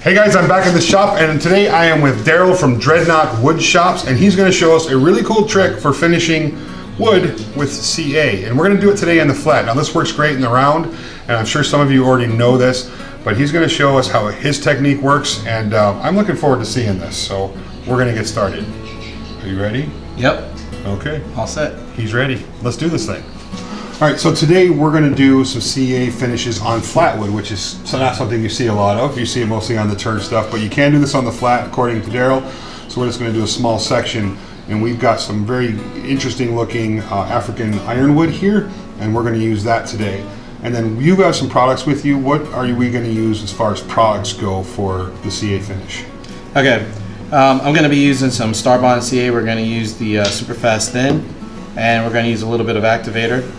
Hey guys, I'm back in the shop, and today I am with Daryl from Dreadnought Wood Shops, and he's going to show us a really cool trick for finishing wood with CA. And we're going to do it today in the flat. Now this works great in the round, and I'm sure some of you already know this, but he's going to show us how his technique works, and I'm looking forward to seeing this. So we're going to get started. Are you ready? Yep. Okay. All set. He's ready. Let's do this thing. All right, so today we're going to do some CA finishes on flatwood, which is not something you see a lot of. You see it mostly on the turf stuff, but you can do this on the flat, according to Daryl. So we're just going to do a small section, and we've got some very interesting looking African ironwood here, and we're going to use that today. And then you got some products with you. What are we going to use as far as products go for the CA finish? Okay, I'm going to be using some Starbond CA. We're going to use the Super Fast Thin, and we're going to use a little bit of activator.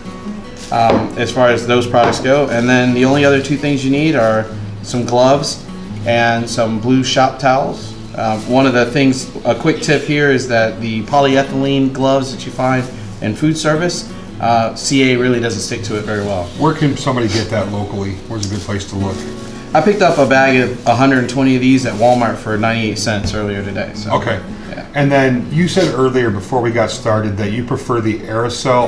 As far as those products go, and then the only other two things you need are some gloves and some blue shop towels. One of the things, a quick tip here, is that the polyethylene gloves that you find in food service, CA really doesn't stick to it very well. Where can somebody get that locally? Where's a good place to look? I picked up a bag of 120 of these at Walmart for 98 cents earlier today. So, okay. Yeah. And then you said earlier before we got started that you prefer the aerosol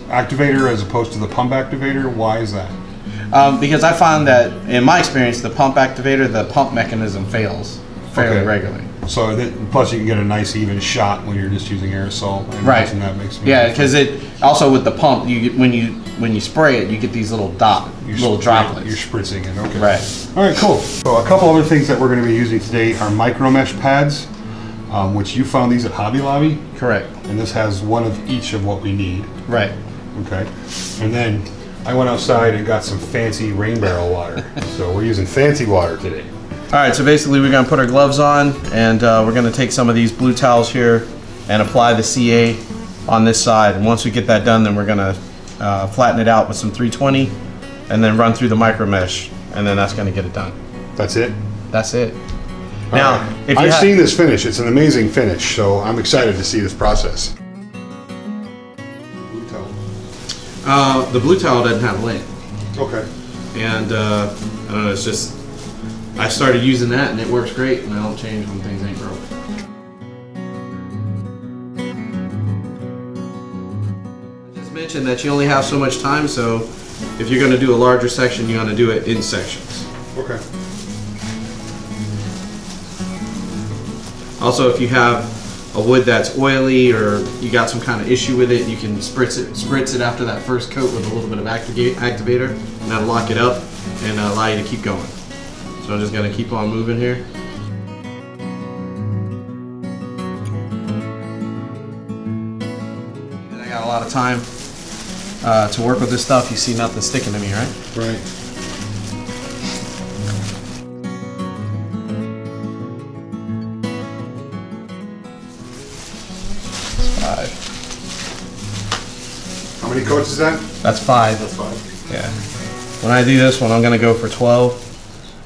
activator as opposed to the pump activator. Why is that? Because I found that in my experience, the pump activator, the pump mechanism fails fairly regularly. So plus you can get a nice even shot when you're just using aerosol. Right. And that makes me because it also with the pump, you get, when you spray it, you get these little droplets. You're spritzing it. Okay. Right. All right. Cool. So a couple other things that we're going to be using today are micro mesh pads, which you found these at Hobby Lobby. Correct. And this has one of each of what we need. Right. Okay. And then I went outside and got some fancy rain barrel water. So we're using fancy water today. All right, so basically we're going to put our gloves on, and we're going to take some of these blue towels here and apply the CA on this side. And once we get that done, then we're going to flatten it out with some 320 and then run through the micro mesh, and then that's going to get it done. That's it? That's it. Now, if I've seen this finish. It's an amazing finish, so I'm excited to see this process. Blue towel. The blue towel doesn't have lint. Okay. And I don't know, it's just, I started using that and it works great, and I don't change when things ain't broke. I just mentioned that you only have so much time, so if you're going to do a larger section, you want to do it in sections. Okay. Also, if you have a wood that's oily or you got some kind of issue with it, you can spritz it after that first coat with a little bit of activator, and that'll lock it up and allow you to keep going. So I'm just going to keep on moving here. And I got a lot of time to work with this stuff. You see nothing sticking to me, right? Right. Five. How many coats is that? That's 5. That's 5. Yeah. When I do this one, I'm going to go for 12.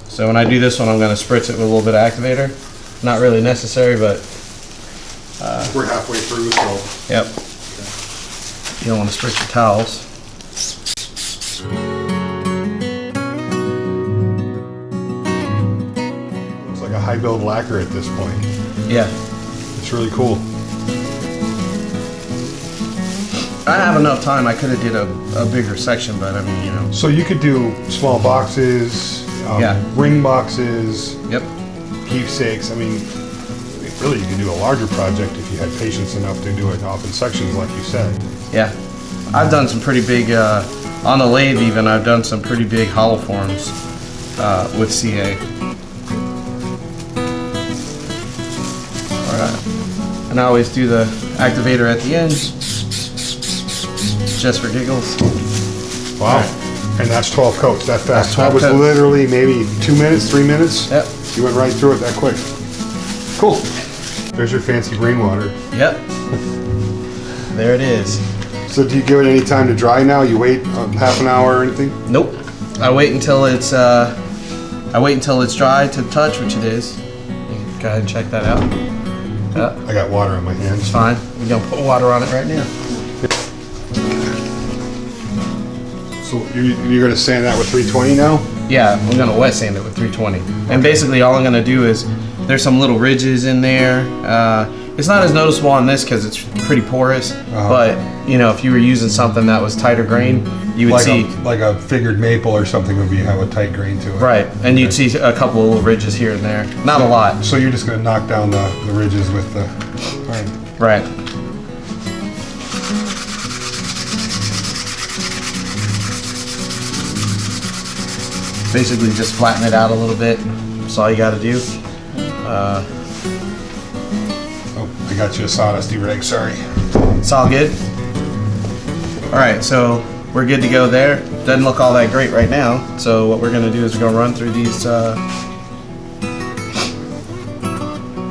So when I do this one, I'm going to spritz it with a little bit of activator. Not really necessary, but... we're halfway through, so... Yep. Okay. You don't want to spritz your towels. Looks like a high build lacquer at this point. Yeah. It's really cool. I have enough time. I could have did a bigger section, but I mean, you know. So you could do small boxes, ring boxes, yep, keepsakes. I mean, really, you could do a larger project if you had patience enough to do it off in sections, like you said. Yeah, I've done some pretty big on the lathe. Even I've done some pretty big hollow forms with CA. All right, and I always do the activator at the end, just for giggles. Wow. Right. And that's 12 coats that fast. That was coats. Literally maybe 2 minutes, 3 minutes. Yep. You went right through it that quick. Cool. There's your fancy rainwater. Yep. There it is. So do you give it any time to dry now? You wait half an hour or anything? Nope. I wait until it's dry to touch, which it is. You can go ahead and check that out. Yep. I got water on my hands. It's fine. We're gonna put water on it right now. So you're going to sand that with 320 now? Yeah, I'm gonna wet sand it with 320. And basically all I'm gonna do is, there's some little ridges in there. It's not as noticeable on this because it's pretty porous, but you know, if you were using something that was tighter grain, you would like see like a figured maple or something would have a tight grain to it. right, and you'd see a couple of little ridges here and there. Not a lot. So you're just going to knock down the ridges with the. Right. Basically, just flatten it out a little bit. That's all you got to do. Oh, I got you a sawdusty rag. Sorry. It's all good. All right, so we're good to go there. Doesn't look all that great right now. So what we're gonna do is we're gonna run through these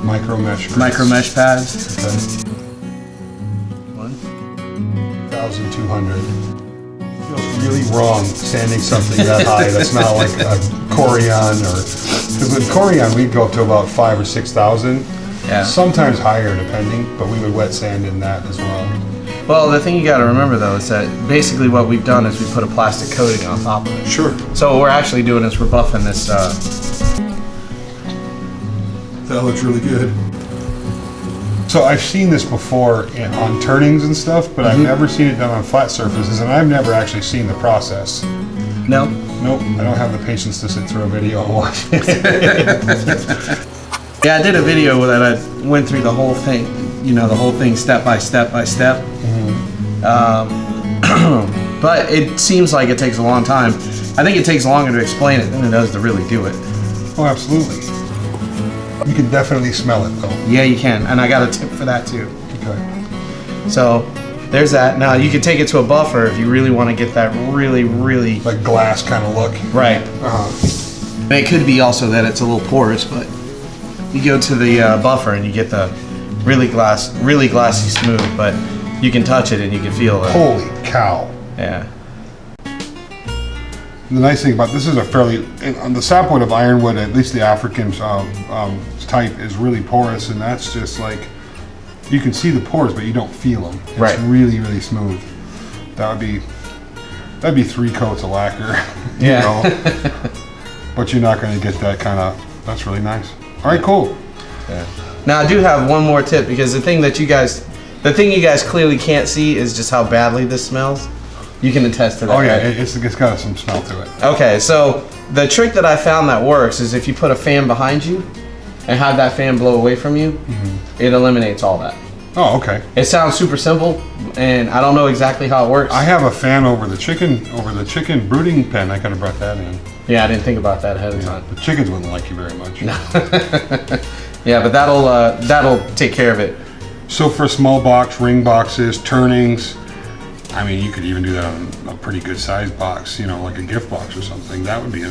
Micro mesh. pads. Okay. One. 1,200. Feels really wrong sanding something that high. That's not like a Corian or because with Corian we'd go up to about 5,000 or 6,000. Yeah. Sometimes higher depending, but we would wet sand in that as well. Well, the thing you got to remember though is that basically what we've done is we put a plastic coating on top of it. Sure. So what we're actually doing is we're buffing this. That looks really good. So I've seen this before on turnings and stuff, but I've never seen it done on flat surfaces, and I've never actually seen the process. No. Nope, I don't have the patience to sit through a video and watch it. Yeah, I did a video that I went through the whole thing. You know, the whole thing step by step by step. But it seems like it takes a long time. I think it takes longer to explain it than it does to really do it. Oh, absolutely. You can definitely smell it, though. Yeah, you can, and I got a tip for that too. Okay. So there's that. Now you can take it to a buffer if you really want to get that really Like glass kind of look. right. And it could be also that it's a little porous, but you go to the buffer and you get the really glassy smooth, but you can touch it and you can feel it. Holy cow. Yeah. The nice thing about this is a fairly, on the sapwood of ironwood, at least the African type, is really porous, and that's just like, you can see the pores, but you don't feel them. It's Right. really, really smooth. That'd be 3 coats of lacquer. Yeah. You know? But you're not going to get that kind of, that's really nice. All right, cool. Yeah. Now I do have one more tip because the thing you guys clearly can't see is just how badly this smells. You can attest to that. Oh yeah, right? it's got some smell to it. Okay, so the trick that I found that works is if you put a fan behind you and have that fan blow away from you, it eliminates all that. Oh, okay. It sounds super simple, and I don't know exactly how it works. I have a fan over the chicken brooding pen. I could have brought that in. Yeah, I didn't think about that ahead of time. The chickens wouldn't like you very much. Yeah, but that'll take care of it. So for small box, ring boxes, turnings, I mean, you could even do that on a pretty good sized box, you know, like a gift box or something. That would be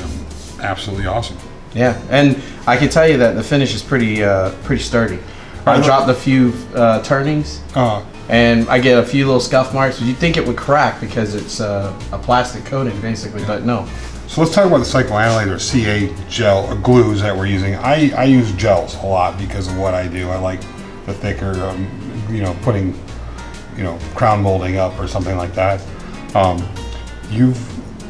absolutely awesome. Yeah, and I can tell you that the finish is pretty sturdy. I dropped a few turnings, and I get a few little scuff marks. You'd think it would crack because it's a plastic coating, basically, but no. So let's talk about the psychoanalyte or CA gel or glues that we're using. I use gels a lot because of what I do. I like the thicker, you know, putting, you know, crown molding up or something like that. You've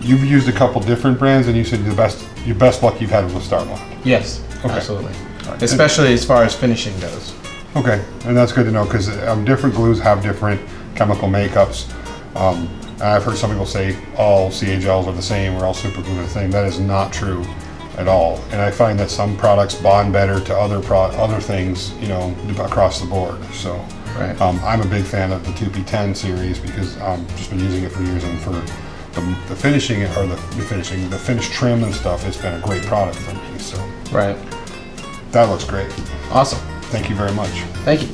used a couple different brands, and you said your best luck you've had was with Starlock. Yes, okay. Absolutely. Especially as far as finishing goes. Okay, and that's good to know because different glues have different chemical makeups. And I've heard some people say all CA gels are the same or all super glue are the same. That is not true at all. And I find that some products bond better to other things, you know, across the board. So right. I'm a big fan of the 2P10 series because I've just been using it for years, and for the finishing or the finished trim and stuff, it's been a great product for me. So right. that looks great. Awesome. Thank you very much. Thank you.